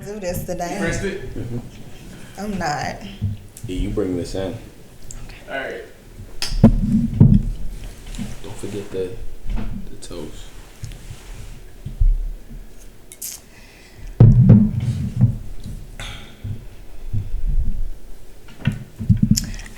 Do this today. Pressed it? Mm-hmm. I'm not. Yeah, you bring this in. Okay. Alright. Don't forget the toast.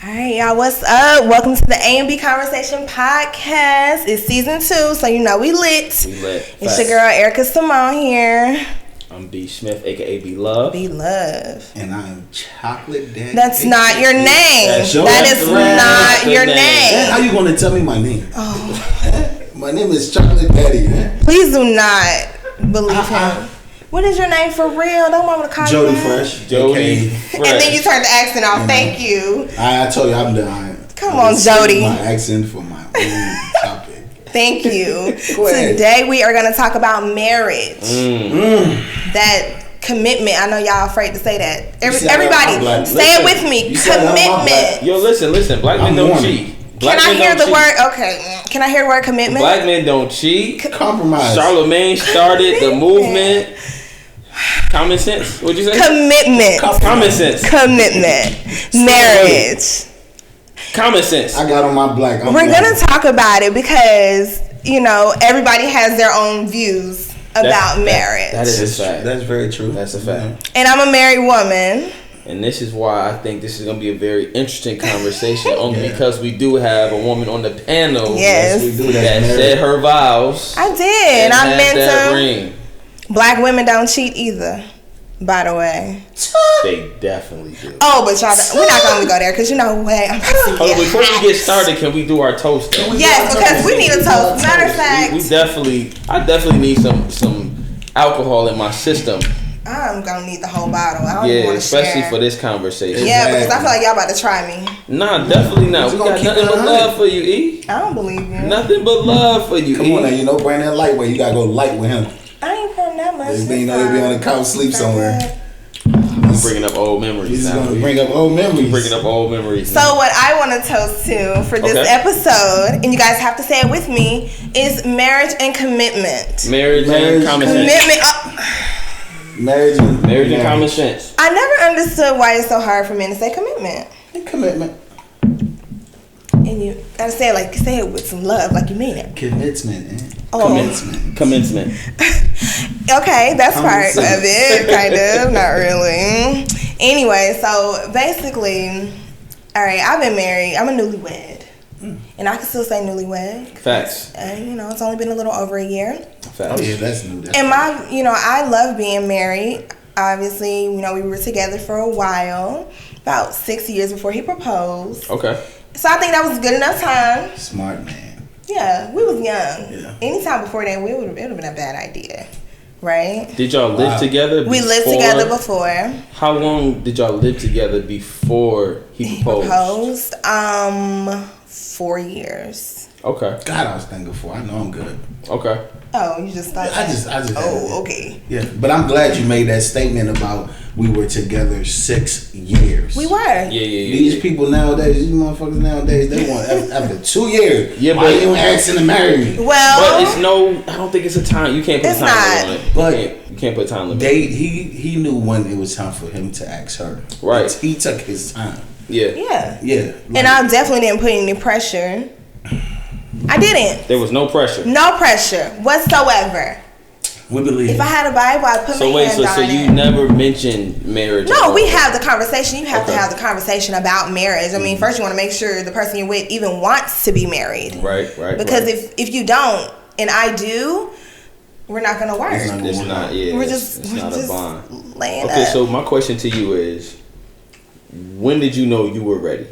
Alright, y'all, what's up? Welcome to the A&B Conversation Podcast. It's season 2, so you know we lit. We lit. It's your girl Erica Simone here. I'm B Smith, aka B Love. B Love. And I'm Chocolate Daddy. That's not your name. That is not your name. How you gonna tell me my name? Oh. My name is Chocolate Daddy, man. Please do not believe him. What is your name for real? Don't want me to call Jody you Fresh. Jody Okay. Fresh. And then you turn the accent off. Thank you. I told you I'm done. Come on, Jody. My accent for my own topic. Thank you. Go ahead. Today we are going to talk about marriage. That commitment. I know y'all afraid to say that. Everybody, say it with me. Commitment. Yo, listen. Black men don't cheat. Can I hear the word? Okay. Can I hear the word commitment? Black men don't cheat. Compromise. Charlemagne started the movement. Common sense. What'd you say? Commitment. Common sense. Commitment. Marriage. Common sense. I got on my black. We're going to talk about it because, you know, everybody has their own views about marriage. That is a fact. That's very true. That's a fact. And I'm a married woman. And this is why I think this is going to be a very interesting conversation, only because we do have a woman on the panel Yes. we do. that said her vows. I did. And I had meant that to. ring. Black women don't cheat either, by the way. They definitely do. Oh, but y'all, we're not going to go there because you know what? I'm about to Hold on, get before we hot. get started, can we do our toast though? Yes, because we need a toast. Matter of fact, I definitely need some alcohol in my system. I'm going to need the whole bottle. I don't even Yeah, want to especially share. for this conversation. Yeah, because I feel like y'all about to try me. Nah, definitely not. We We're got gonna nothing keep but it love for you, E. I don't believe you. Nothing but love for you, Come E. on now, you know, Brandon lightweight. You gotta go light with him. I ain't putting that much. You know they be on the couch sleep somewhere. I'm bringing up old memories He's now. gonna bring up old memories. Bringing up old memories. So what I want to toast to for this Okay. episode, and you guys have to say it with me, is marriage and commitment. Marriage and common sense. Commitment. Marriage And common sense. I never understood why it's so hard for men to say commitment. Commitment. And you gotta say it with some love, like you mean it. Commencement, eh? Oh. Commencement. Okay, that's Common part sense. of it, kind of, not really. Anyway, so basically, all right, I've been married. I'm a newlywed, and I can still say newlywed. Facts. And you know, it's only been a little over a year. Facts. Oh yeah, that's new. And I love being married. Obviously, you know, we were together for a while, about 6 years before he proposed. Okay. So I think that was good enough time. Smart man. Yeah, we was young. Yeah. Anytime before that, it would have been a bad idea, right? Did y'all live together? We lived together before. How long did y'all live together before he proposed? 4 years. Okay. God, I was thinking before. I know I'm good. Okay. Oh, you just thought I just. Oh, okay. Yeah, but I'm glad you made that statement about we were together 6 years. We were. Yeah. These people nowadays, these motherfuckers nowadays, they want after 2 years. Yeah, why but- you asking to marry me? Well, But I don't think it's a time. You can't put It's a time limit on it. But you can't put a time limit. He knew when it was time for him to ask her. Right. He took his time. Yeah. yeah. Yeah. And I definitely didn't put any pressure. I didn't. There was no pressure. No pressure whatsoever. we believe. If I had a Bible, I'd put So my wait, hand so on it. you never mentioned marriage? No, at we all? have the conversation. You have to Okay. have the conversation about marriage. I mean, first you want to make sure the person you're with even wants to be married. Right. Because if you don't, and I do, we're not gonna work. It's not It's not. Yeah. We're it's just not a bond. laying Okay, up. so my question to you is, when did you know you were ready?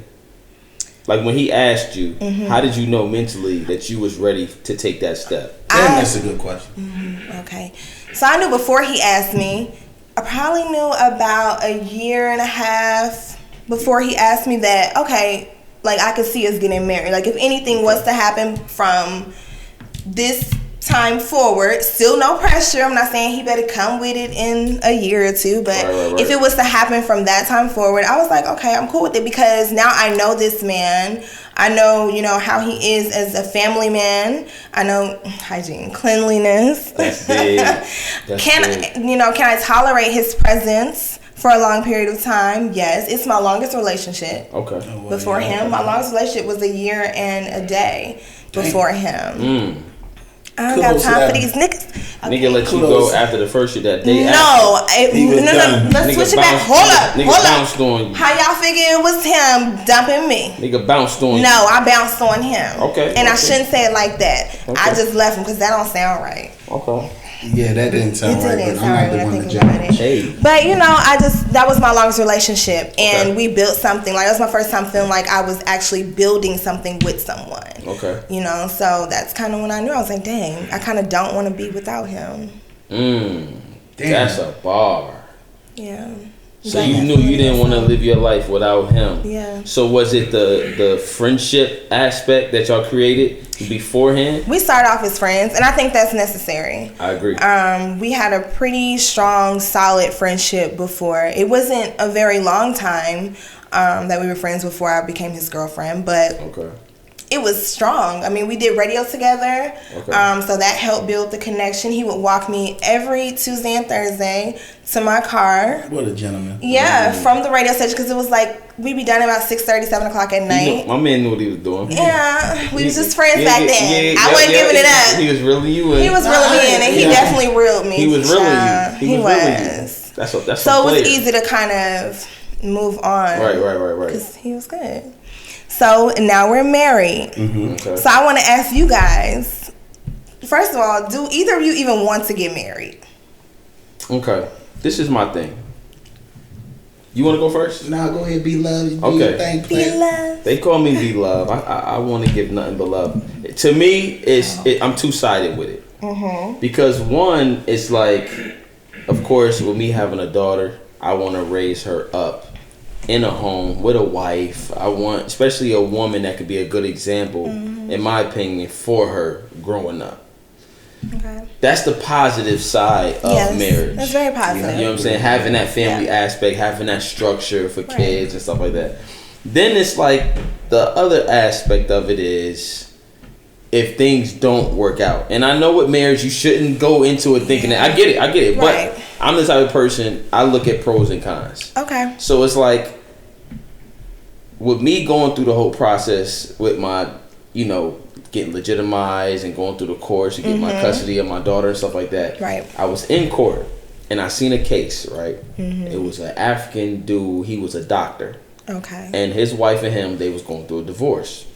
Like when he asked you, how did you know mentally that you was ready to take that step? Damn, that's a good question. Okay. So I knew before he asked me, I probably knew about a year and a half before he asked me that, okay, like I could see us getting married. Like if anything was to happen from this time forward, still no pressure. I'm not saying he better come with it in a year or two, but Right. if it was to happen from that time forward, I was like, okay, I'm cool with it because now I know this man. I know, how he is as a family man. I know hygiene, cleanliness. That's big. Can I tolerate his presence for a long period of time? Yes. It's my longest relationship. Okay. Before him, my longest relationship was a year and a day before him. I don't got Kudos to time for that. these niggas. Okay. Nigga let you Kudos. go after the first year that day. No, He was done. let's Nigga switch it back. bounced- nigga Hold bounced up. on you. How y'all figure it was him dumping me? Nigga bounced on you. No, I bounced on him. Okay, And I okay. shouldn't say it like that. Okay. I just left him because that don't sound right. Okay. Yeah, that didn't sound It right, didn't but sound I'm right not the when I one to think about judge. it. Hey. But that was my longest relationship, and Okay. we built something. Like that was my first time feeling like I was actually building something with someone. Okay. So that's kind of when I knew I was like, dang, I kind of don't want to be without him. Damn. That's a bar. Yeah. So you knew you didn't want to live your life without him. Yeah. So was it the friendship aspect that y'all created beforehand? We started off as friends, and I think that's necessary. I agree. We had a pretty strong, solid friendship before. It wasn't a very long time that we were friends before I became his girlfriend, but Okay. it was strong. I mean, we did radio together, Okay. so that helped build the connection. He would walk me every Tuesday and Thursday to my car. What a gentleman. Yeah, from the radio station, because it was like we'd be done about 6:30, 7 o'clock at He night. knew- my man knew what he was doing. Yeah, we was just friends back then. I wasn't giving it up. He was reeling you in. He was reeling me in, and he Yeah. definitely reeled me. He was reeling Yeah, you. He was reeling you. That's So it some was player. easy to kind of move on. Right. Because he was good. So now we're married. Okay. So I want to ask you guys, first of all, do either of you even want to get married? Okay. This is my thing. You want to go first? Nah, go ahead, be loved. You do Okay. your thing, Be player. loved. They call me be love. I want to give nothing but love. To me, I'm two sided with it. Because one, it's like, of course, with me having a daughter, I want to raise her up in a home with a wife. I want, especially a woman that could be a good example, in my opinion, for her growing up. Okay. That's the positive side of Yes, marriage. that's very positive. You know what I'm saying? Having that family Yeah. aspect, having that structure for kids and stuff like that. Then it's like the other aspect of it is if things don't work out. And I know with marriage, you shouldn't go into it thinking that. I get it. Right. But I'm the type of person, I look at pros and cons. Okay. So it's like, with me going through the whole process with my, getting legitimized and going through the course to get my custody of my daughter and stuff like that. Right. I was in court and I seen a case, right? It was an African dude, he was a doctor. Okay. And his wife and him, they was going through a divorce.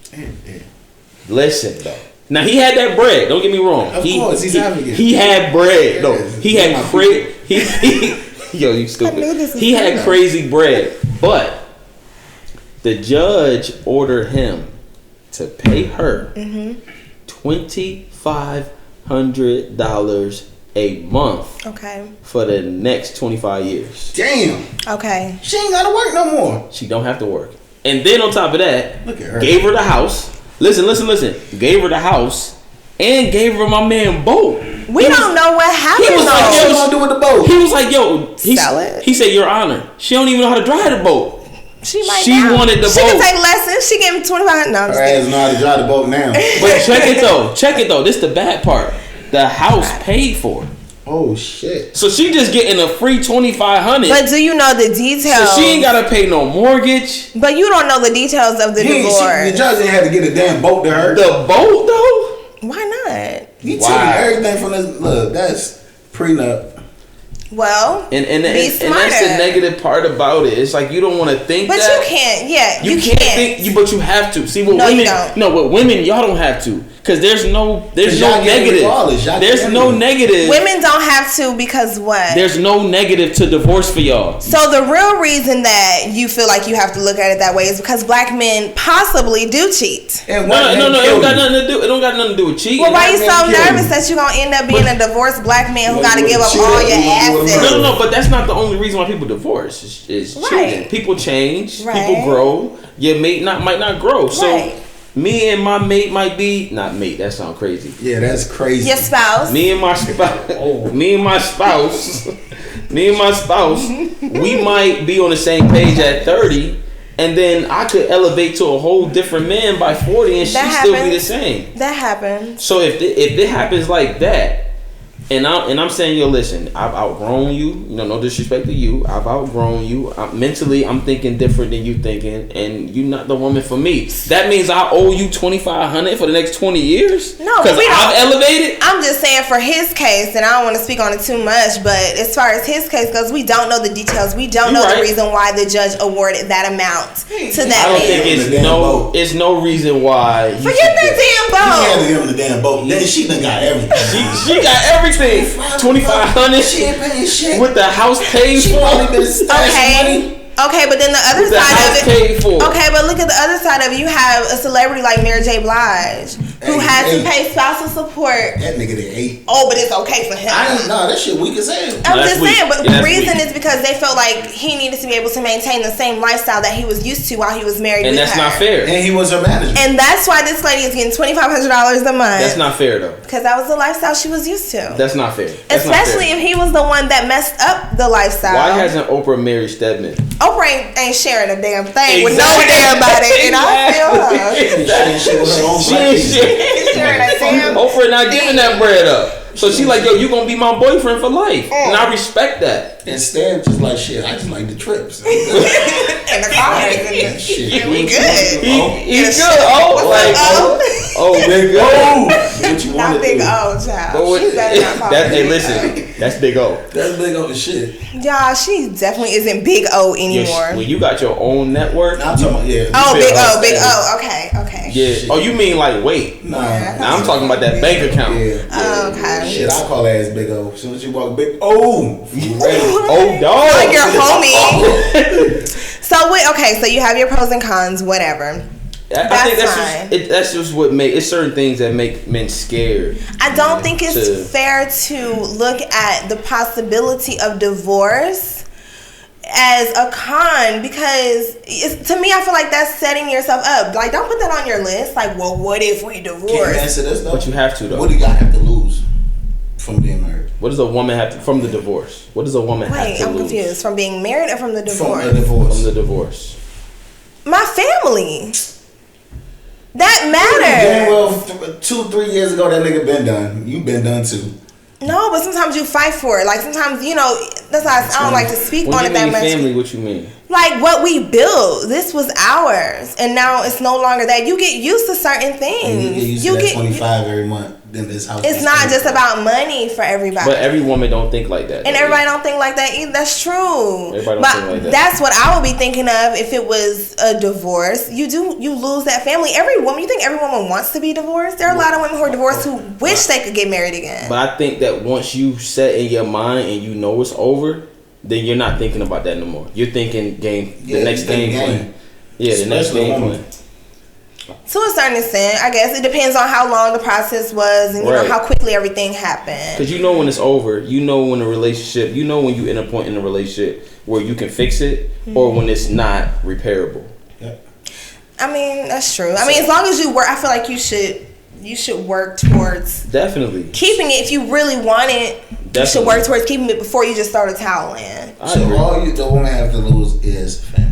Listen, though. Now, he had that bread. Don't get me wrong. Of course, he's African. He had bread. No, Yes. he had crazy. Yo, you stupid. I knew this was He had coming. crazy bread. But the judge ordered him to pay her $2,500 a month Okay. for the next 25 years. Damn. Okay. She ain't gotta work no more. She don't have to work. And then on top of that, Look at her. gave her the house. Listen. Gave her the house and gave her my man boat. We don't know what happened He was like, What though. you gonna do with the boat? He was like, yo, Sell it. he said, Your Honor, she don't even know how to drive the boat. She might. She now. wanted the She boat. can take lessons. She gave him 25. No, I'm just Her ass kidding. know how to drive the boat now. But check it though. This the bad part. The house paid for. Oh shit. So she just getting a free $2,500. But do you know the details? So she ain't gotta pay no mortgage. But you don't know the details of the The divorce. judge didn't have to get a damn boat to her. The boat though? Why not? He took Wow. everything from this. Look, that's prenup. Well, And be that's the smarter. negative part about it. It's like you don't want to think But that. you can't. Yeah, You can't think, but you have to. See, with No, you women, don't. no, with women, y'all don't have to. Because there's no y'all get it negative. regardless. Y'all There's get no it. negative. Women don't have to because what? There's no negative to divorce for y'all. So the real reason that you feel like you have to look at it that way is because black men possibly do cheat. And No, white men it don't kill got you. nothing to do. It don't got nothing to do with cheating. Well, why are you Black so men kill nervous you. that you're gonna end up being a divorced black man who Yeah, gotta you give up cheat, all you your gonna do it assets? No, but that's not the only reason why people divorce. Is Right. cheating. People change. Right. People grow. Your mate might not grow. So Right. me and my mate might be not mate. That sounds crazy. Yeah, that's crazy. Your spouse. Me and my spouse. Me and my spouse. Me and my spouse. We might be on the same page at 30. And then I could elevate to a whole different man by 40, and she That still be happens. the same. That happens. So if it happens like that, and I'm saying, yo, listen, I've outgrown you. You know, no disrespect to you. I've outgrown you. Mentally, I'm thinking different than you thinking, and you're not the woman for me. That means I owe you $2,500 for the next 20 years. No, because we don't. I've elevated. I'm just saying for his case, and I don't want to speak on it too much, but as far as his case goes, we don't know the details. We don't know Right. the reason why the judge awarded that amount to that I don't man. think it's no reason why. You Forget should that get- damn He boat. handed him the damn boat. Then she done got everything. She got everything. $2,500 She ain't paying shit. with the house paid She for. probably been stashing money. Okay, but then the other With the side house of it. paid for. Okay, but look at the other side of it. You have a celebrity like Mary J. Blige who had to pay spousal support. That nigga did 8. Oh, but it's okay for him. I ain't nah, that shit weak as hell. I'm that's just weak. saying, but Yeah, the that's reason weak. is because they felt like he needed to be able to maintain the same lifestyle that he was used to while he was married And with that's her. not fair. And he was her manager. And that's why this lady is getting $2,500 a month. That's not fair though. Because that was the lifestyle she was used to. That's not fair. That's not Especially fair. if he was the one that messed up the lifestyle. Why hasn't Oprah married Stedman? Oprah ain't sharing a damn thing with no Exactly. damn body, and I feel her. Exactly. She was her own She black ain't people. shit. Sharing a damn Oprah not giving that bread up. So she like, yo, you gonna be my boyfriend for life, and I respect that. Instead, just like shit, I just like the trips. in the car. Shit. We good. He's good. Oh, like big O. What you want Not to big do? O, child. She better not call Hey, me listen, that's big O. That's big over shit. Y'all, she definitely isn't big O anymore. When you got your own network, Nah, I'm talking about, yeah. Oh, Big big O. O, big O. Okay. yeah. Oh, you mean like weight? Nah. Now I'm talking about that bank account. Yeah. Okay. Shit, I call that ass Big O. As soon as you walk Big O, you ready. Oh, dog. Like your homie. So wait, okay, so you have your pros and cons, whatever. I think That's that's just what make it's certain things that make men scared. I don't think it's To- fair to look at the possibility of divorce as a con because to me I feel like that's setting yourself up. Like, don't put that on your list. Like, well, what if we Can't divorce? answer this though. But you have to though. What do you got have to lose from being married? What does a woman have to from the divorce? What does a woman have Wait, to I'm lose confused. From being married or from the divorce? From a divorce. from the divorce? My family. That Damn matters. well, 2-3 years ago, that nigga been done. You been done too. No, but sometimes you fight for it. Like sometimes, you know, that's why I don't like to speak When on you it that mean much. family, what you mean? Like what we built, this was ours, and now it's no longer that. You get used to certain things. And you get used to that 25 every month. Then this house. It's is not paid just for. about money for everybody. But every woman don't think like that. And though. everybody don't think like that either. That's true. Everybody don't but think like that. that's what I would be thinking of if it was a divorce. You lose that family. Every woman, you think every woman wants to be divorced? There are a lot of women who are divorced who wish they could get married again. But I think that once you set in your mind and you know it's over, then you're not thinking about that no more. You're thinking the next game plan. Yeah, the next Especially game women. plan. To a certain extent, I guess it depends on how long the process was and you Right. know how quickly everything happened. Because you know when it's over, you know when a relationship, you know when you in a point in a relationship where you can fix it or when it's not repairable. I mean, that's true. I mean, as long as you work, I feel like you should work towards Definitely. keeping it. If you really want it, you should Definitely. work towards keeping it before you just throw the towel in. I So agree. all the woman have to lose is family.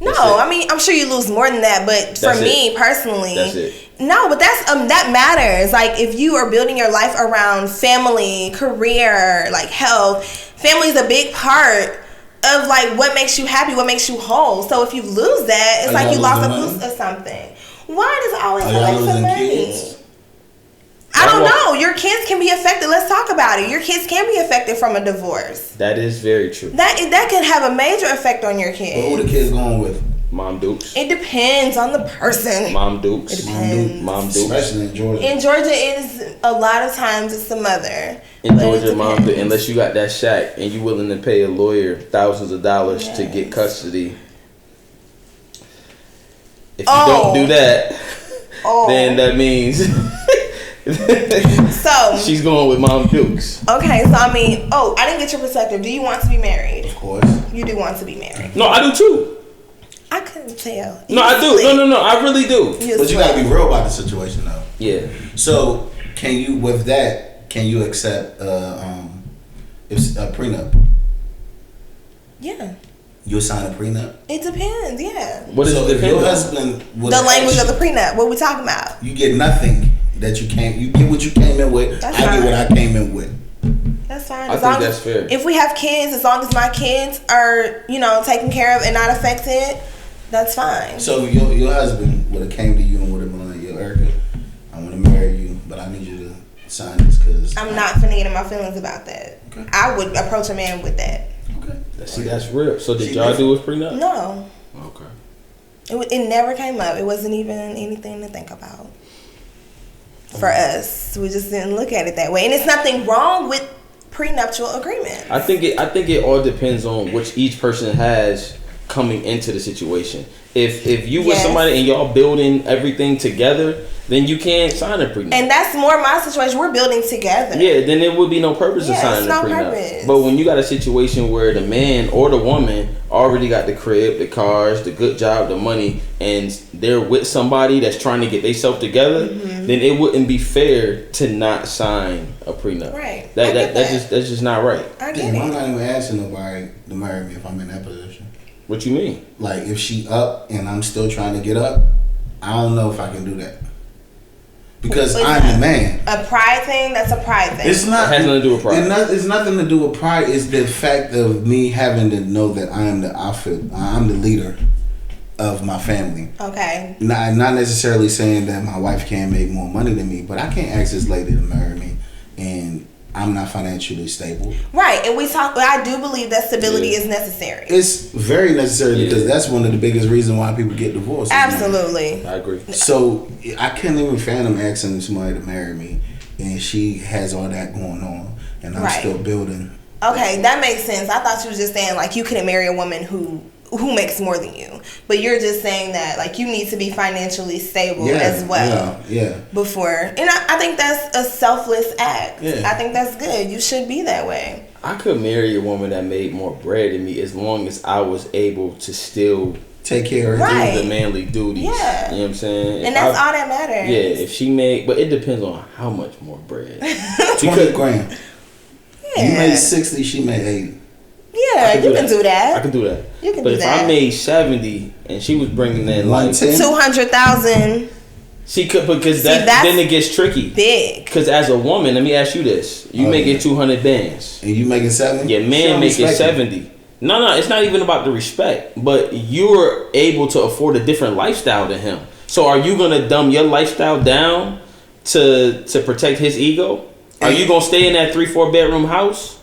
No, That's it. I mean, I'm sure you lose more than that, but for That's me personally, That's it. no, but that matters. Like if you are building your life around family, career, like health, family is a big part of like what makes you happy, what makes you whole. So if you lose that, it's Are like y'all you lost a losing boost money? of something. Why does it always Are feel y'all like some losing money? kids? I don't Well- know. Your kids can be affected. Let's talk about it. Your kids can be affected from a divorce. That is very true. That can have a major effect on your But who the kids. kids going with? Mom Dukes. It depends on the person. Mom Dukes. It depends. Mom Dukes. Especially in Georgia. In Georgia, is a lot of times it's the mother. In But it Georgia, Mom depends. Dukes. Unless you got that shack and you willing to pay a lawyer thousands of dollars to get Yes. custody. If you don't do that, then that means So she's going with Mom Dukes. okay, so I mean, I didn't get your perspective. Do you want to be married? Of course. You do want to be married. No, I do too. I couldn't tell. No, I do. No, I really do. But you gotta be real about the situation though. Yeah. So can you, with that, can you accept if a prenup? Yeah, You'll sign a prenup. it depends. Yeah. What is So it if your depend on? husband was The language of the prenup. What we talking about? you get nothing that you came. You get what you came in with. That's I get fine. what I came in with. That's fine. I As think long that's as, fair. If we have kids, as long as my kids are, taken care of and not affected, that's fine. So your husband would have came to you and would have been like, "Yo, Erica, I want to marry you, but I need you to sign this because I'm not finna get in my feelings about that. Okay. I would approach a man with that. Okay. See, that's real. So did She y'all do different. a prenup? No, Okay. it never came up. It wasn't even anything to think about for us. We just didn't look at it that way, and it's nothing wrong with prenuptial agreement. I think it all depends on which each person has coming into the situation. If you with Yes. somebody and y'all building everything together, then you can't sign a prenup. And that's more my situation. We're building together. Yeah, then there would be no purpose of Yeah, signing it's a no prenup. purpose. But when you got a situation where the man or the woman already got the crib, the cars, the good job, the money, and they're with somebody that's trying to get themselves together, then it wouldn't be fair to not sign a prenup. Right. I That get that. that's just not right. I Damn, get I'm it. not even asking nobody to marry me if I'm in that position. What you mean? Like if she up and I'm still trying to get up, I don't know if I can do that because What's I'm that? the man. A pride thing? That's a pride thing. It's not. It has nothing to do with pride. It's nothing to do with pride. It's the fact of me having to know that I'm the leader of my family. Okay. Not necessarily saying that my wife can't make more money than me, but I can't ask this lady to marry me, and I'm not financially stable. Right. And I do believe that stability Yeah. is necessary. It's very necessary Yeah. because that's one of the biggest reasons why people get divorced. Absolutely. I agree. So I couldn't even fathom asking somebody to marry me, and she has all that going on, and I'm Right. still building. Okay, that makes sense. I thought you were just saying like you couldn't marry a woman who makes more than you, but you're just saying that like you need to be financially stable as well Yeah. before. And I think that's a selfless act. Yeah. I think that's good. You should be that way. I could marry a woman that made more bread than me as long as I was able to still Take care of her. Right. do the manly duties. Yeah. You know what I'm saying? If And that's I- all that matters. Yeah, if she made, but it depends on how much more bread. 20 grand. Yeah. You made 60, she made 80. Yeah, I you can do that. I can do that. You can but do if that. I made 70 and she was bringing in like 110. 200,000 she could because See, that that's then it gets tricky. big. Because as a woman, let me ask you this: you Oh, making yeah. 200 bands, And you making 70? your She man don't making respect you. 70. No, it's not even about the respect, but you're able to afford a different lifestyle than him. So are you gonna dumb your lifestyle down to protect his ego? Are you gonna stay in that 3-4 bedroom house,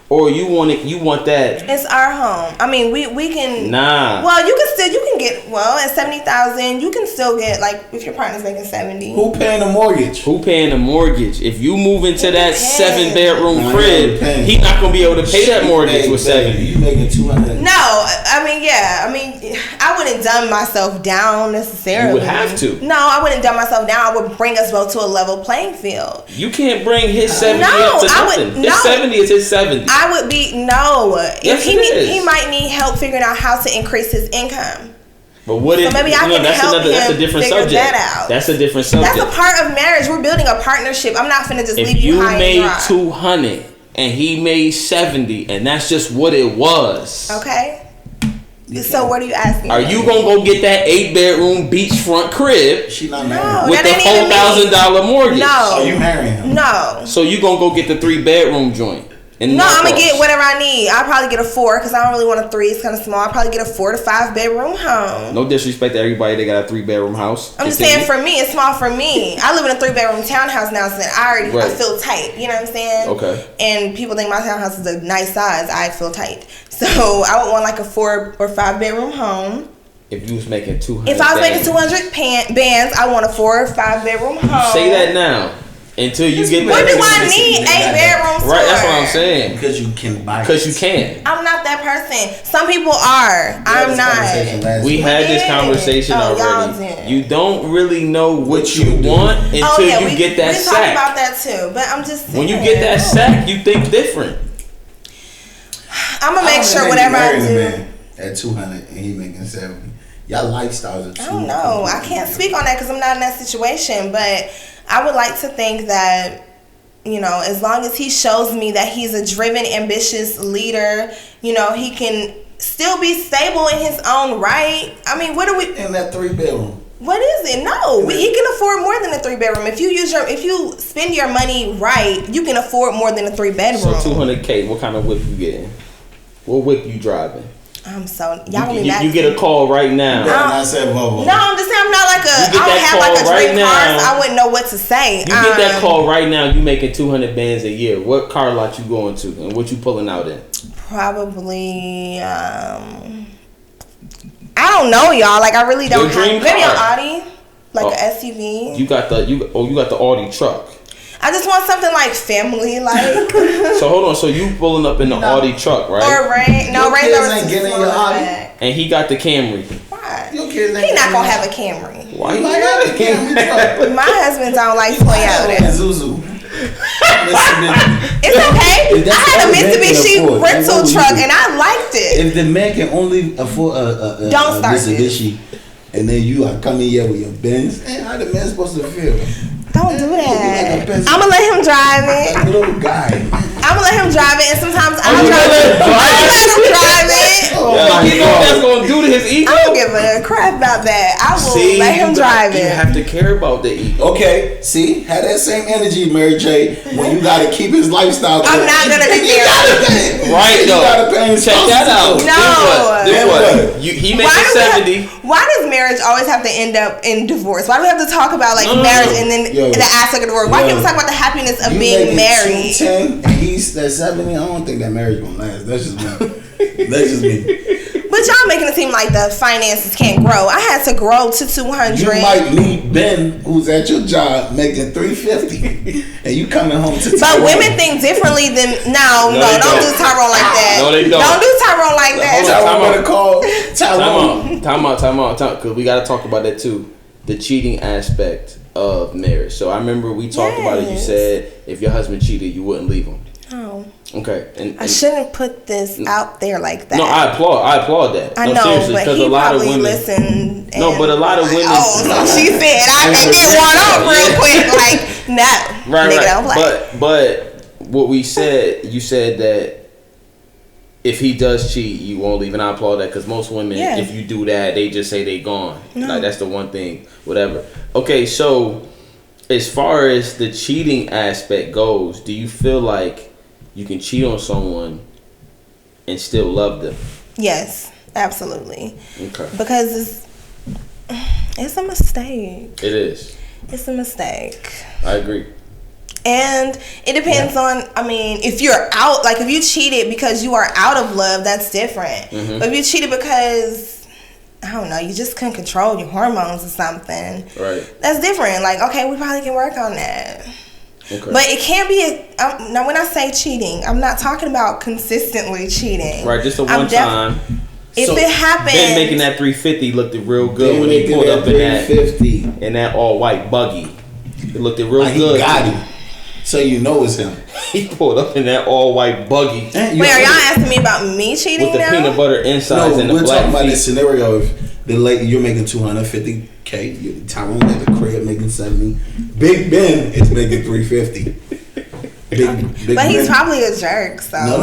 or you want that? It's our home. I mean, we can. Nah. Well, you can get at 70,000. You can still get like if your partner's making 70. Who paying the mortgage? Who paying the mortgage? If you move into It that depends. 7-bedroom Nah, it crib, depends. he not gonna be able to pay that mortgage with 70. You making 200? No, I mean, yeah. I mean, I wouldn't dumb myself down necessarily. You would have to. No, I wouldn't dumb myself down. I would bring us both to a level playing field. You can't bring his 70 No, up to I would- nothing. no. His 70 is his 70. I would be no. Yes, If it is. he might need help figuring out how to increase his income. But what if maybe I can that's help that's a him different figure subject. that out. That's a different subject. That's a part of marriage. We're building a partnership. I'm not finna just if leave you you high and made dry. 200 and he made 70 and that's just what it was. Okay. So what are you asking? Are you gonna go get that 8-bedroom beachfront crib She not No. married. with that the ain't even me. $4,000 mortgage? No. Are you marrying him? No. So you gonna go get the 3-bedroom joint? in No, I'm gonna Norcross? get whatever I need. I'll probably get a 4 because I don't really want a 3. It's kind of small. I'll probably get a 4 to 5 bedroom home. No disrespect to everybody that got a 3-bedroom house. I'm just saying for me, it's small for me. I live in a 3-bedroom townhouse now, so I Right. feel tight. You know what I'm saying? Okay. And people think my townhouse is a nice size. I feel tight. So I would want like a 4 or 5 bedroom home. if you was making 200. If I was making 200 bands, I want a 4 or 5 bedroom home. Say that now. Until you get What that. do I need 8 bedrooms for? Right, that's what I'm saying. Because you can buy it. Because you can. I'm not that person. Some people are. I'm not. We had this conversation y'all already. did. You don't really know what you you do. want until you get that we sack. talked about that too, but I'm just saying. When you get that sack, you think different. I'm gonna make sure whatever I do. At 200 and he making 70. Y'all lifestyles are too. I don't know. I can't speak on that because I'm not in that situation, but I would like to think that, you know, as long as he shows me that he's a driven, ambitious leader, you know, he can still be stable in his own right. I mean, what do we... In that 3 bedroom. What is it? No, he can afford more than a 3 bedroom. If you spend your money right, you can afford more than a 3 bedroom. So $200K, what kind of whip you getting? What whip you driving? I'm so y'all you get a call right now. No, I'm just saying I'm not like I don't have like a dream car, so I wouldn't know what to say. You get that call right now. You making 200 bands a year. What car lot you going to, and what you pulling out in? Probably. I don't know, y'all. Like I really don't. Your dream maybe an car. Audi, like an SUV. You got the Audi truck. I just want something like family, like. So hold on. So you pulling up in the Audi truck, right? Or Rain. No, Rain ain't getting your Audi. And he got the Camry. Why? Your kids ain't He not gonna have a Camry. Why you like got a Camry? My husband don't like Toyota. Zuzu. It's okay. I had a Mitsubishi rental truck and I liked it. If the man can only afford a Don't start Mitsubishi, and then you are coming here with your Benz, how the man supposed to feel? Don't do that. I'm gonna let him drive it. That little guy. I'm gonna let him drive it, and sometimes I'll let him drive it. Oh You know what that's gonna do to his ego? I don't give a crap about that. I will let him drive it. You have to care about the ego. Okay, see, have that same energy, Mary J. When you gotta keep his lifestyle. I'm not gonna be there. Right though. You gotta pay his Check that out. No. Then what? He making 70. Why does marriage always have to end up in divorce? Why do we have to talk about marriage and then the aspect of divorce? Why can't we talk about the happiness of being married? 10 and he's at 70. I don't think that marriage gonna last. That's just me. That's just me. But y'all making it seem like the finances can't grow. I had to grow to 200. You might meet Ben, who's at your job making $350, and you coming home to. But women think differently than no, don't do Tyrone like that. No, they don't. Don't do Tyrone like that. Tyrone gonna call Tyrone. Time out. Because we got to talk about that too. The cheating aspect of marriage. So I remember we talked about it. You said if your husband cheated, you wouldn't leave him. Oh. Okay. And I shouldn't put this out there like that. No, I applaud that. I know, but he probably listened. No, but a lot of women. Oh, so she said I can get one off real quick. Like, no. Right. Don't play. But what we said, you said that if he does cheat, you won't leave, and I applaud that because most women, if you do that, they just say they gone. No. Like that's the one thing, whatever. Okay, so as far as the cheating aspect goes, do you feel like you can cheat on someone and still love them? Yes, absolutely. Okay. Because it's a mistake. It is. It's a mistake. I agree. And it depends on, I mean, if you're out, like if you cheated because you are out of love, that's different. Mm-hmm. But if you cheated because, I don't know, you just couldn't control your hormones or something. Right. That's different. Like, okay, we probably can work on that. Okay. But it can't be now when I say cheating, I'm not talking about consistently cheating. Right, just a one time. If it happens, Ben making that 350 looked real good when he pulled up in that all white buggy. It looked real good. He got him. So you know it's him. He pulled up in that all white buggy. Wait, are y'all asking me about me cheating with the now? peanut butter insides and the black we're talking about feet. this scenario of the lady you're making $250K, Tyrone at the crib making 70, Big Ben is making $350. Big but he's Ben. probably a jerk. So No.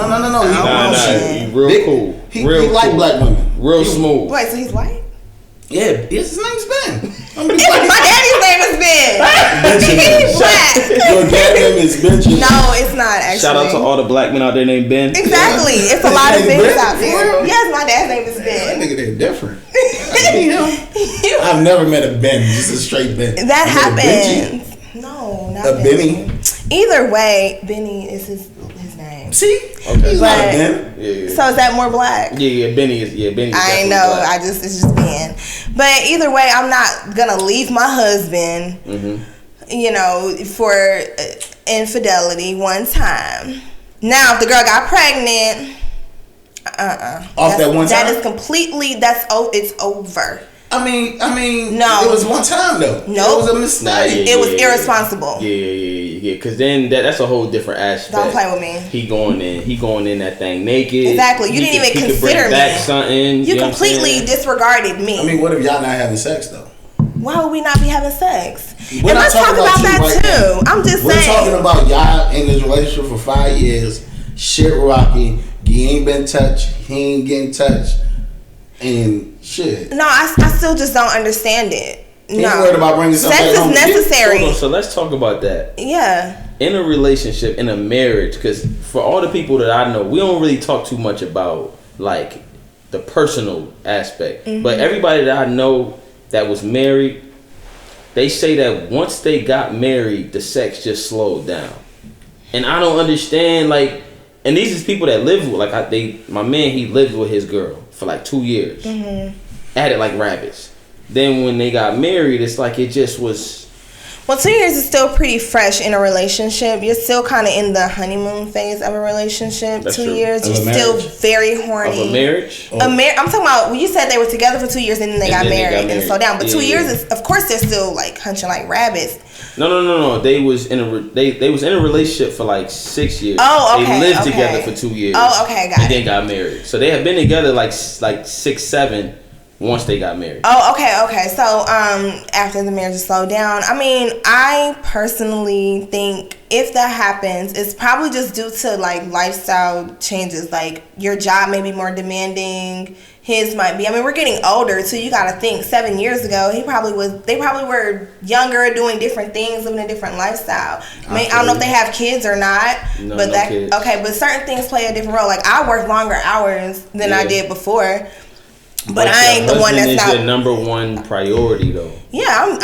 He real cool. He real like cool. black women. Real smooth. Wait, so he's white? Yeah, his name's Ben. My daddy's name is Ben. He's black. Your dad's name is Benjamin. No, it's not actually. Shout out to all the black men out there named Ben. Exactly. It's a lot of Bens out there. Yes, my dad's name is That Ben. nigga, they're different. I've never met a Ben, just a straight Ben. That happens. No, not a Benny. Either way, Benny is his his name. See? Okay. He's not a Ben. Yeah. So is that more black? Yeah. Benny is. Yeah, Benny. I ain't know. It's just Ben. But either way, I'm not gonna leave my husband. You know, for infidelity one time. Now, if the girl got pregnant, Off that one time? That is completely. It's over. I mean, No. It was one time though. Nope. It was a mistake. It was irresponsible. Yeah. Because then that's a whole different aspect. Don't play with me. He going in that thing naked. Exactly. You didn't even he consider could bring me. back something. You know what I'm completely saying? disregarded me. I mean, what if y'all not having sex though? Why would we not be having sex? We're And not let's talk talking about about that you right too. I'm just We're saying. talking about y'all in this relationship for 5 years, shit rocky. He ain't been touched. He ain't getting touched, and shit. No, I still just don't understand it. He's No. worried about bringing Sex something is home. necessary. Hold on, so let's talk about that. Yeah. In a relationship, in a marriage, because for all the people that I know, we don't really talk too much about like the personal aspect. But everybody that I know that was married, they say that once they got married, the sex just slowed down. And I don't understand, like, and these is people that live with, like, my man, he lived with his girl for like 2 years. At it like rabbits. Then when they got married, it's like it just was. Well, 2 years is still pretty fresh in a relationship. You're still kind of in the honeymoon phase of a relationship. That's 2 true. years, Of you're a still marriage. very horny. Of a marriage? I'm talking about when you said they were together for 2 years and then they And got then they married got and married. slow down. But Yeah, 2 years yeah. is, of course, they're still like hunching like rabbits. No. They was in a they was in a relationship for like 6 years. Oh, okay, They lived okay. together for 2 years. Oh, okay, got and it. then got married. So they had been together like 6, 7 once they got married. Oh, okay. So, after the marriage slowed down, I mean, I personally think if that happens, it's probably just due to like lifestyle changes. Like your job may be more demanding. His might be. I mean, we're getting older too. You got to think. 7 years ago, they probably were younger, doing different things, living a different lifestyle. I don't know if they have kids or not, No, but no kids. okay. But certain things play a different role. Like I work longer hours than I Yeah. did before. But your I ain't the one husband that's is not. your number one priority though. Yeah,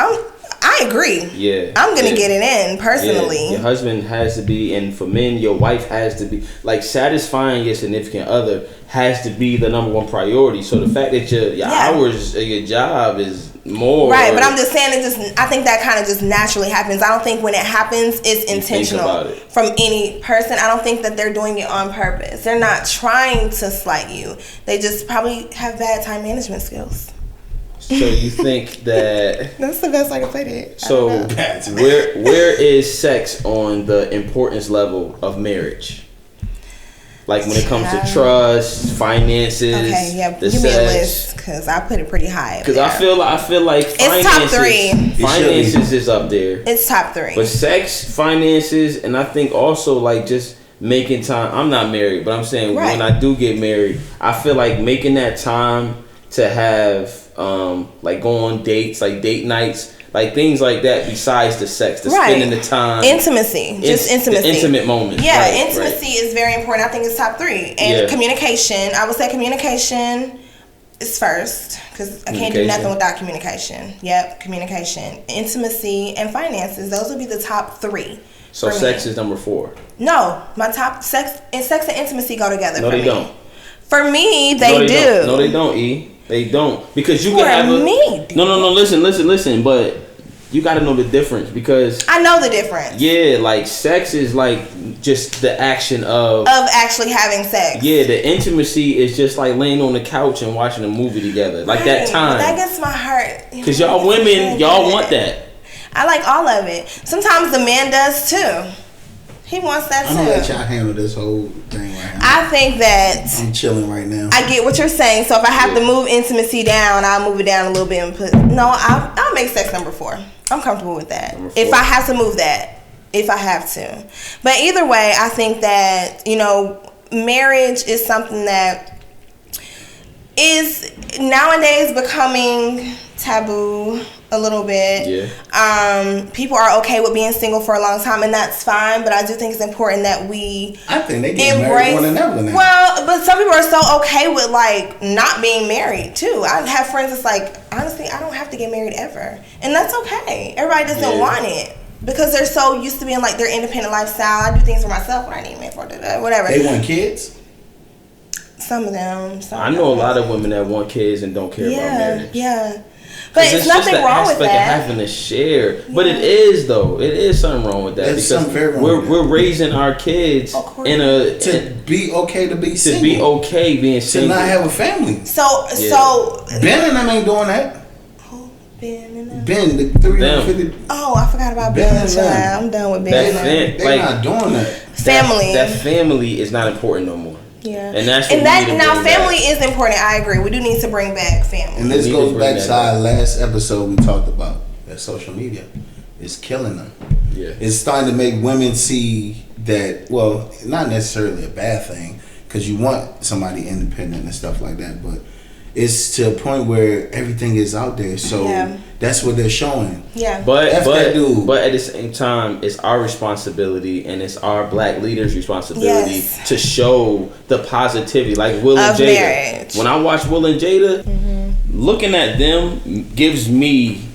I agree. Yeah. I'm gonna yeah. get it in personally. Yeah. Your husband has to be, and for men, your wife has to be, like, satisfying your significant other has to be the number one priority. So the fact that your hours, your job is more. Right, but I'm just saying I think that kind of just naturally happens. I don't think when it happens, it's intentional about it. from any person. I don't think that they're doing it on purpose. They're not trying to slight you. They just probably have bad time management skills. So you think that? That's the best I can put it. So I don't know. where is sex on the importance level of marriage? Like when it comes to trust, finances, Okay, yeah, the give me a sex. list because I put it pretty high. Because I feel like It's top finances, 3. finances is up there. It's top 3. But sex, finances, and I think also like just making time. I'm not married, but I'm saying Right. when I do get married, I feel like making that time to have like go on dates, like date nights, like things like that besides the sex, spending the time. Intimacy. Just intimacy. The intimate moments. Yeah, right, intimacy is very important. I think it's top 3. And communication. I would say communication is first because I can't do nothing without communication. Yep, communication. Intimacy and finances. Those would be the top 3. So sex is number 4. No, my top sex and intimacy go together. No, for they me. don't. For me, they do. Don't. No, they don't, E. They don't. Because you For can have me, No, listen. But you got to know the difference because I know the difference. Yeah, like sex is like just the action of actually having sex. Yeah, the intimacy is just like laying on the couch and watching a movie together. Like that time. That gets my heart. Because y'all women, y'all want that. I like all of it. Sometimes the man does too. He wants that I'm gonna let too. y'all handle this whole thing right now. I think that I'm chilling right now. I get what you're saying. So if I have to move intimacy down, I'll move it down a little bit and put. No, I'll make sex number 4. I'm comfortable with that. If I have to move that, if I have to. But either way, I think that marriage is something that is nowadays becoming taboo a little bit. Yeah. People are okay with being single for a long time, and that's fine. But I do think it's important that we I think they get married more than ever now. Well, but some people are so okay with like not being married too. I have friends that's like, honestly, I don't have to get married ever, and that's okay. Everybody doesn't want it. because they're so used to being like their independent lifestyle. I do things for myself when I need a man for whatever. They want kids. Some of them. I know a lot of women that want kids and don't care about marriage. Yeah. But it's nothing wrong with that. Of having to share, but it is though. It is something wrong with that. There's something very wrong with we're raising our kids to be okay to be single. To be okay being single. To not have a family. So Ben and them ain't doing that. Ben and them. Ben, the 350. Oh, I forgot about Ben. I'm done with Ben. They're not doing that. Family. That family is not important no more. Yeah, and that's now family is important. I agree. We do need to bring back family. And this goes back to our last episode we talked about that social media is killing them. Yeah, it's starting to make women see that. Well, not necessarily a bad thing because you want somebody independent and stuff like that, but it's to a point where everything is out there. So that's what they're showing. Yeah, but at the same time, it's our responsibility and it's our black leaders' responsibility to show the positivity, like Will and Jada. Marriage. When I watch Will and Jada, looking at them gives me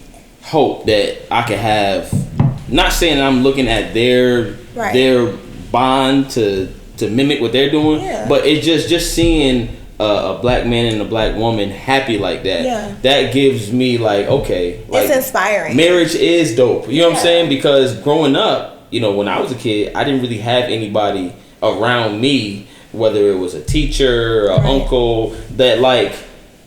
hope that I can have. Not saying I'm looking at their bond to mimic what they're doing, but it's just seeing a black man and a black woman happy like that. That gives me like, okay, like, it's inspiring. Marriage is dope. You know what I'm saying? Because growing up, you know, when I was a kid, I didn't really have anybody around me, whether it was a teacher or uncle, that like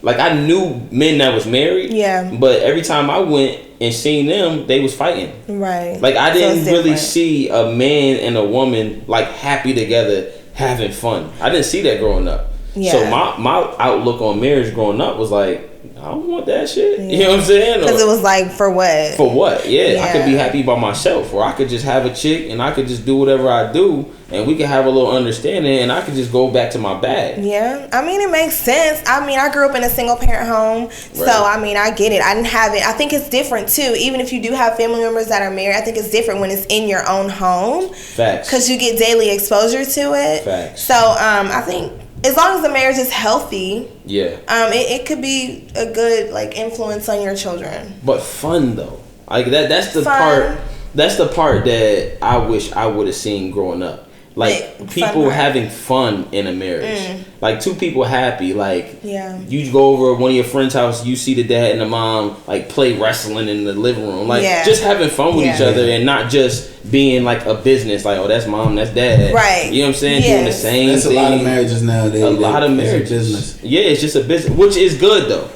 I knew men that was married. Yeah. But every time I went and seen them, they was fighting. Right. Like I didn't really see a man and a woman like happy together having fun. I didn't see that growing up. Yeah. So my outlook on marriage growing up was like, I don't want that shit. You know what I'm saying? Because it was like, for what? For what? Yeah, I could be happy by myself, or I could just have a chick and I could just do whatever I do, and we could have a little understanding, and I could just go back to my bag. Yeah, I mean, it makes sense. I mean, I grew up in a single parent home, so I mean, I get it. I didn't have it. I think it's different too. Even if you do have family members that are married, I think it's different when it's in your own home. Facts. Because you get daily exposure to it. Facts. So I think, as long as the marriage is healthy, it could be a good like influence on your children. But fun though, like that's the part. That's the part that I wish I would have seen growing up. Like people having fun in a marriage, like two people happy. Like you go over one of your friend's house, you see the dad and the mom like play wrestling in the living room, like just having fun with each other and not just being like a business. Like, oh, that's mom, that's dad. Right. You know what I'm saying? Doing the same thing. That's a lot of marriages nowadays. A lot of marriages. Business. Yeah, it's just a business, which is good though,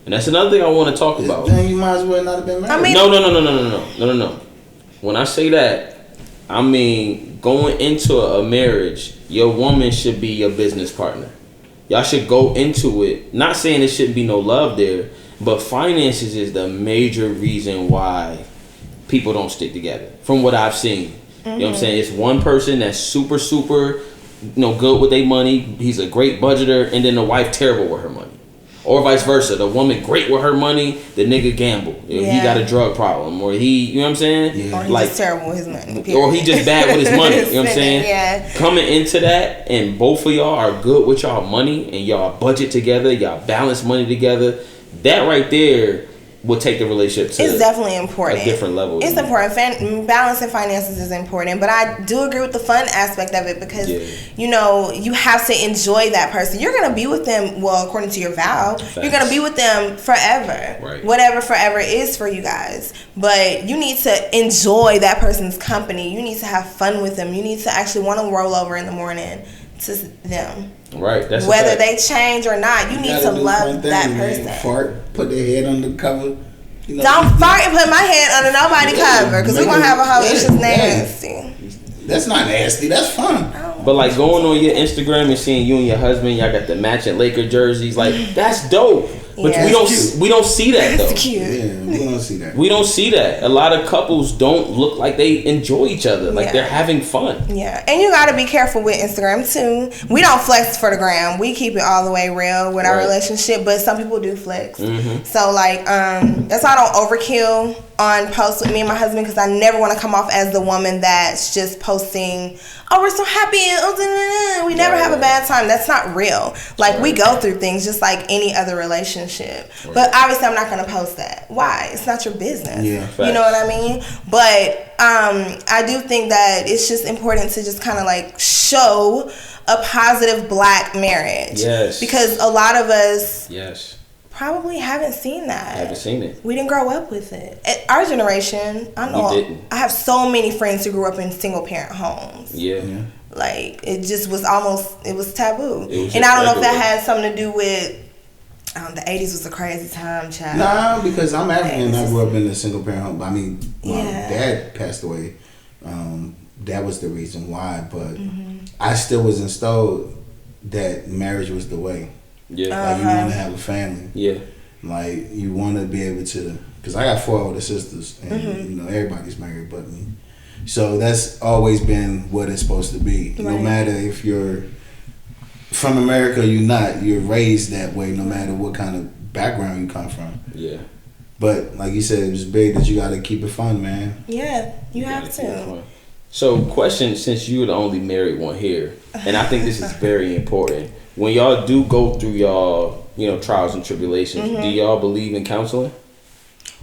and that's another thing I want to talk about. Then you might as well not have been married. I mean, no. When I say that, I mean, going into a marriage, your woman should be your business partner. Y'all should go into it, not saying there shouldn't be no love there, but finances is the major reason why people don't stick together, from what I've seen. You know what I'm saying? It's one person that's super, good with their money. He's a great budgeter, and then the wife terrible with her money. Or vice versa. The woman great with her money, the nigga gamble. He got a drug problem, or you know what I'm saying? Yeah. Or he's just terrible with his money. Period. Or he just bad with his money. You know what I'm saying? Yeah. Coming into that, and both of y'all are good with y'all money, and y'all budget together, y'all balance money together. That right there will take the relationship to it's definitely important. A different level. It's important. Balancing finances is important, but I do agree with the fun aspect of it because you know you have to enjoy that person. You're gonna be with them. Well, according to your vow, you're gonna be with them forever. Right. Whatever forever is for you guys, but you need to enjoy that person's company. You need to have fun with them. You need to actually want to roll over in the morning to them. Right. That's whether they change or not. You need to love that person. Fart, put their head under the cover. You know, don't fart and put my head under nobody's cover because we're gonna have a whole issue nasty. That's not nasty. That's fun. But like going on your Instagram and seeing you and your husband, y'all got the matching Laker jerseys, like that's dope. But we don't see that though. That's cute. Yeah, we don't see that. We don't see that. A lot of couples don't look like they enjoy each other. Like they're having fun. Yeah, and you got to be careful with Instagram too. We don't flex for the gram. We keep it all the way real with our relationship. But some people do flex. So like, that's why I don't overkill on posts with me and my husband because I never want to come off as the woman that's just posting, oh, we're so happy. We never have a bad time. That's not real. Like we go through things just like any other relationship. But obviously I'm not going to post that. Why? It's not your business. Yeah, you know what I mean? But I do think that it's just important to just kind of like show a positive black marriage. Yes. Because a lot of us probably haven't seen that. I haven't seen it. We didn't grow up with it. At our generation, I know I have so many friends who grew up in single parent homes. Yeah. Like, it just was it was taboo. And I don't know if that had something to do with, the 80s was a crazy time, child. Nah, because I'm African and I grew up in a single parent home. I mean, my dad passed away. That was the reason why. But I still was installed that marriage was the way. Yeah. Like, you want to have a family. Yeah. Like, you want to be able to, because I got 4 older sisters and, you know, everybody's married but me. So that's always been what it's supposed to be. Right. No matter if you're from America or you're raised that way, no matter what kind of background you come from. Yeah. But like you said, it was big that you got to keep it fun, man. Yeah, you have to. So, question, since you're the only married one here, and I think this is very important, when y'all do go through y'all, trials and tribulations, do y'all believe in counseling?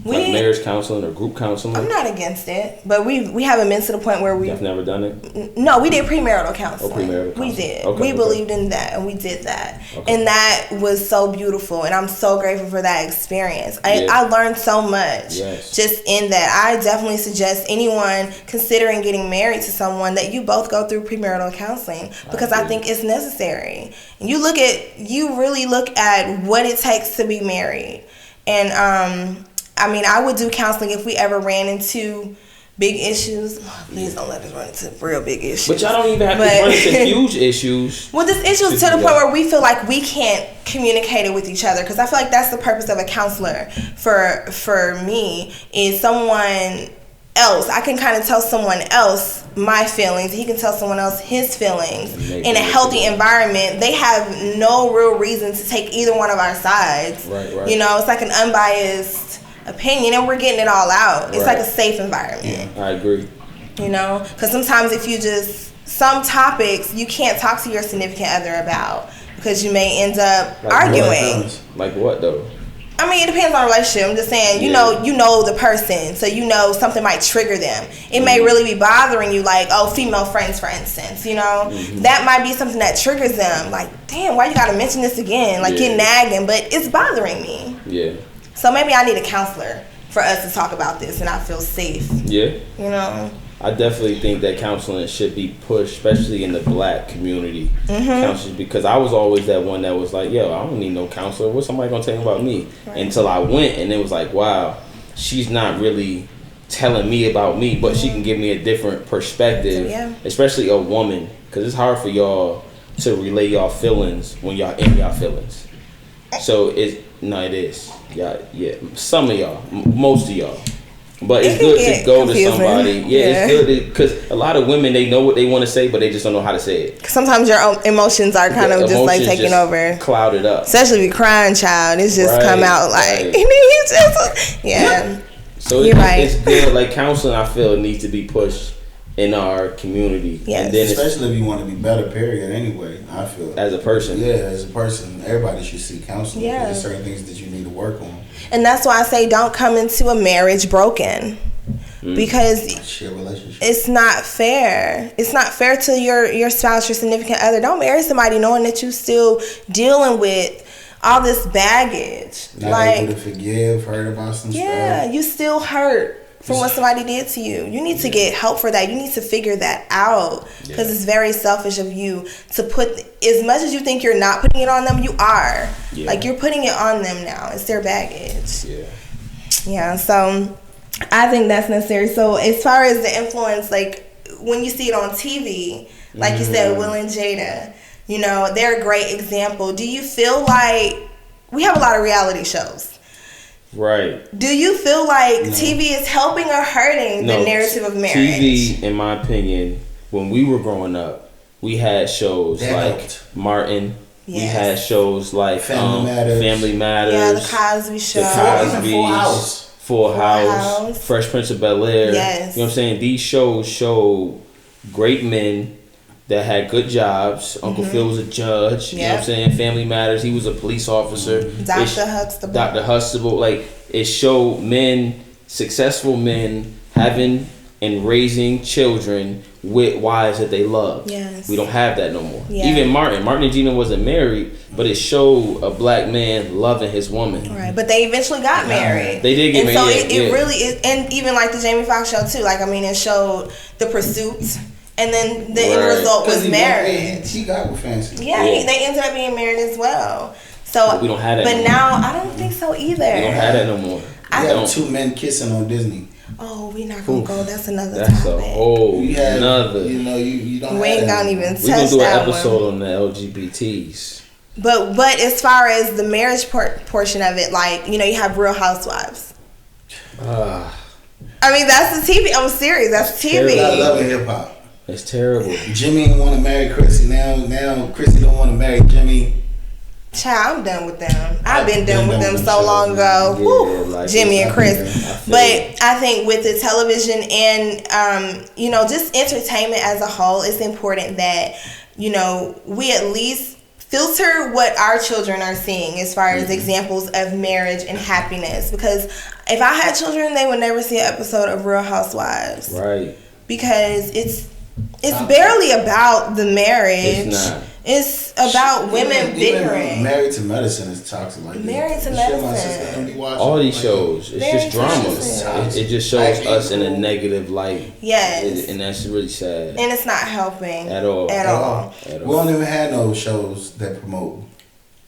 Like marriage counseling or group counseling? I'm not against it, but we haven't been to the point where You've never done it? No, we did premarital counseling. Oh, premarital counseling. We did. We believed in that, and we did that. Okay. And that was so beautiful, and I'm so grateful for that experience. I learned so much just in that. I definitely suggest anyone considering getting married to someone that you both go through premarital counseling, because I think it's necessary. And you really look at what it takes to be married. And I would do counseling if we ever ran into big issues. Oh, please don't let us run into real big issues. But y'all don't even have to run into huge issues. Well, this issues to the point where we feel like we can't communicate it with each other. Because I feel like that's the purpose of a counselor for me, is someone else. I can kind of tell someone else my feelings. He can tell someone else his feelings in a healthy environment. They have no real reason to take either one of our sides. Right. It's like an unbiased opinion, and we're getting it all out. It's like a safe environment. I agree. Because sometimes some topics you can't talk to your significant other about because you may end up arguing. Like what though? It depends on the relationship. I'm just saying, you know the person, so something might trigger them. It may really be bothering you, like, female friends, for instance, that might be something that triggers them. Like, damn, why you gotta mention this again? Like, get nagging, but it's bothering me. Yeah. So maybe I need a counselor for us to talk about this, and I feel safe. Yeah. I definitely think that counseling should be pushed, especially in the black community. Counseling, because I was always that one that was like, yo, I don't need no counselor. What's somebody gonna tell me about me? Right. Until I went, and it was like, wow, she's not really telling me about me, but she can give me a different perspective, especially a woman, because it's hard for y'all to relay y'all feelings when y'all in y'all feelings. So it is. Yeah. Some of y'all, most of y'all. But it's good to go confusing. To somebody. Yeah, it's good because a lot of women, they know what they want to say, but they just don't know how to say it. Sometimes your own emotions are kind of just like taking over. Clouded up. Especially if you're crying, child. It's just come out like, yeah. So it's good. Like counseling, I feel needs to be pushed in our community. Yes. And then especially if you want to be better, period, anyway, I feel. As a person. Yeah, as a person, everybody should seek counseling. Yeah. There's certain things that you need to work on. And that's why I say don't come into a marriage broken. Because it's not fair. It's not fair to your spouse, your significant other. Don't marry somebody knowing that you still dealing with all this baggage. Not able to forgive, hurt about some stuff. Yeah, you still hurt from what somebody did to you. You need to get help for that. You need to figure that out, because it's very selfish of you to put, as much as you think you're not putting it on them, you are. Like, you're putting it on them now. It's their baggage. Yeah, so I think that's necessary. So as far as the influence, like when you see it on TV, like you said, Will and Jada, they're a great example. Do you feel like, we have a lot of reality shows. Right. Do you feel like TV is helping or hurting the narrative of marriage? TV, in my opinion, when we were growing up, we had shows like Martin. Yes. We had shows like Family Matters. Yeah, The Cosby Show. Full House. Fresh Prince of Bel-Air. Yes. You know what I'm saying? These shows show great men that had good jobs. Uncle Phil was a judge. You know what I'm saying? Family Matters. He was a police officer. Dr. Huxtable. Like, it showed men, successful men, having and raising children with wives that they love. Yes. We don't have that no more. Yeah. Even Martin and Gina wasn't married, but it showed a black man loving his woman. Right, but they eventually got married. They did get and married. So it really is, and even like the Jamie Foxx show too. Like, I mean, it showed the pursuit, and then the end result was marriage. He got with Fancy. Yeah, they ended up being married as well. So But we don't have that But no more. now I don't think so either. We don't have that no more. I We don't. have two men kissing on Disney. Oh, we're not gonna go. That's another That's topic. a whole You have, another. you know, you don't. We have ain't that gonna anymore. even We're gonna touch do an that episode one. on the LGBTs. But as far as the marriage portion of it, like, you know, you have Real Housewives. I mean, that's the TV. I'm serious. That's TV. I love hip hop. It's terrible. Jimmy didn't want to marry Chrissy. Now Chrissy don't want to marry Jimmy. Child, I'm done with them. I've been done with them with so them long shows, ago. man. Woo, Yeah, like Jimmy it's- and Chris. I feel But it. I think with the television and you know, just entertainment as a whole, it's important that, you know, we at least filter what our children are seeing as far as examples of marriage and happiness. Because if I had children, they would never see an episode of Real Housewives. Right. Because it's barely about the marriage. It's not. It's about women bickering. Married to Medicine is toxic. Like Married to the shit my Medicine. sister Emily watched, All these like, shows, it's Very just drama. toxic. It just shows us in a negative light. Yes. And that's really sad. And it's not helping At all. At all. At We all. don't even have no shows that promote.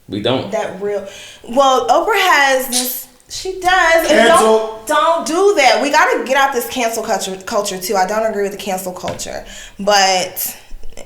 We don't. That real. Well, Oprah has this. She does. And Cancel. don't do that. We got to get out this cancel culture too. I don't agree with the cancel culture, but.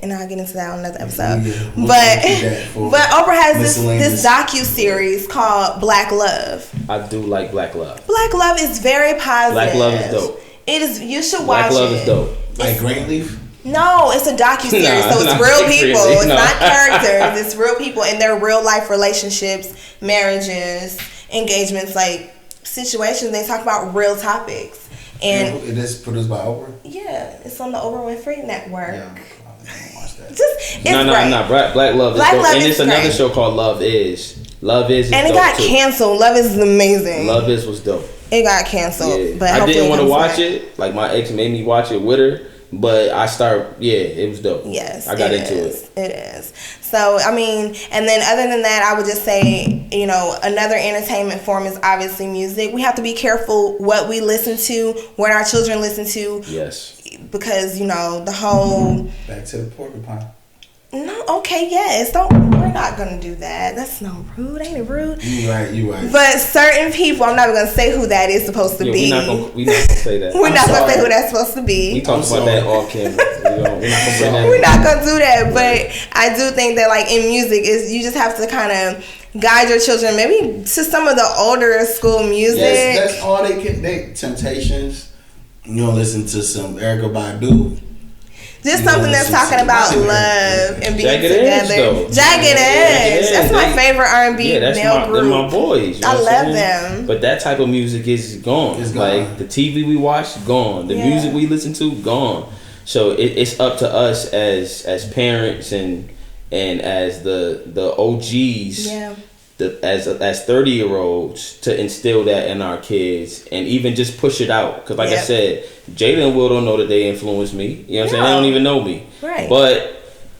And I'll get into that on another episode. Yeah, we'll but keep that for Oprah has this miscellaneous. docu-series called Black Love. I do like Black Love. Black Love is very positive. Black Love is dope. It is. You should watch Black Love it. is dope. Like Greenleaf. No, it's a docu-series, Nah, so it's not real like people. really, It's no. not characters. It's real people and their real life relationships, marriages, engagements, like situations. They talk about real topics. And It is produced by Oprah. yeah, it's on the Oprah Winfrey Network. Yeah, I watch that. It's No. great. Black Love is Black dope. Love And is it's another great. show called Love Is. Love Is And it dope got too. canceled. Love is amazing. Love Is was dope. It got canceled. Yeah. But I hopefully didn't want to comes watch back. it. Like my ex made me watch it with her. But it was dope. Yes, I got into is. it. It is. So, I mean, and then other than that, I would just say, you know, another entertainment form is obviously music. We have to be careful what we listen to, what our children listen to, Yes. because, you know, the whole, Back to the porcupine. no, okay, yes, we're not going to do that. That's no rude, ain't it rude? You right. But certain people, I'm not even going to say who that is supposed to Yeah, be. we not gonna say that. We're I'm not going to sorry. say who that's supposed to We be. talked I'm about that sorry. off camera. We're not gonna bring that. We're not gonna do that, but I do think that, like, in music, is you just have to kind of guide your children maybe to some of the older school music. Yes, that's all they can. They Temptations. You don't listen to some Erykah Badu. Just You something know, that's it's talking about just- love and being Jagged Edge, together. though. Jagged Edge. That's my favorite R&B Yeah, that's male my, group. they're my boys. You know I what I'm love saying? them. But that type of music is gone. It's gone. Like the TV we watch, gone. The Yeah. music we listen to, gone. So it's up to us as parents and as the OGs, Yeah. as 30-year-olds to instill that in our kids and even just push it out. Because like I Yep. said, Jada and Will don't know that they influenced me. You know what I'm saying? They No. don't even know me. Right. But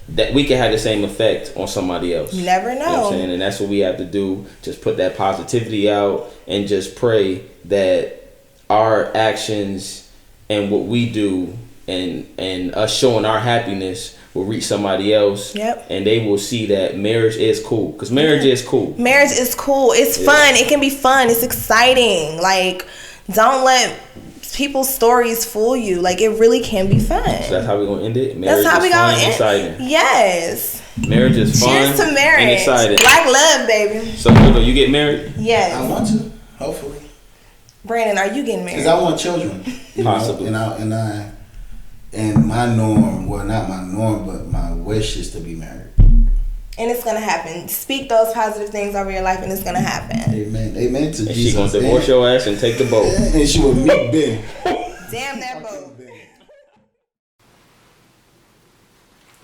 that we can have the same effect on somebody else. You never You know what I'm know. saying? And that's what we have to do. Just put that positivity out and just pray that our actions and what we do and us showing our happiness will reach somebody else. Yep. And they will see that marriage is cool. Because marriage is cool. Marriage is cool. It's fun. It can be fun. It's exciting. Like, don't let people's stories fool you. Like, it really can be fun. So that's how we're going to end it. Marriage That's how is we fun gonna and end. exciting. Yes. Marriage is fun Cheers to marriage. and exciting. Black love, baby. So, Hugo, you get married? Yes. I want to, hopefully, Brandon, are you getting married? because I want children. You know, Possibly. and my norm, well, not my norm, but my wish is to be married. And it's gonna happen. Speak those positive things over your life, and it's gonna happen. Amen. Amen to And Jesus. she going to divorce your ass and take the boat. And she will meet Ben. Damn that boat.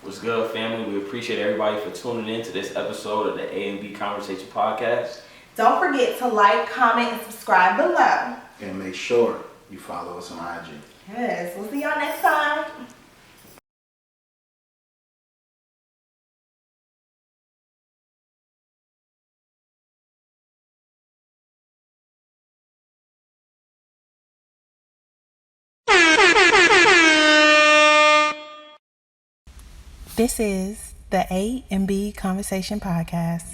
What's good, family? We appreciate everybody for tuning in to this episode of the A&B Conversation Podcast. Don't forget to like, comment, and subscribe below. And make sure you follow us on IG. Yes, we'll see y'all next time. This is the A and B Conversation Podcast.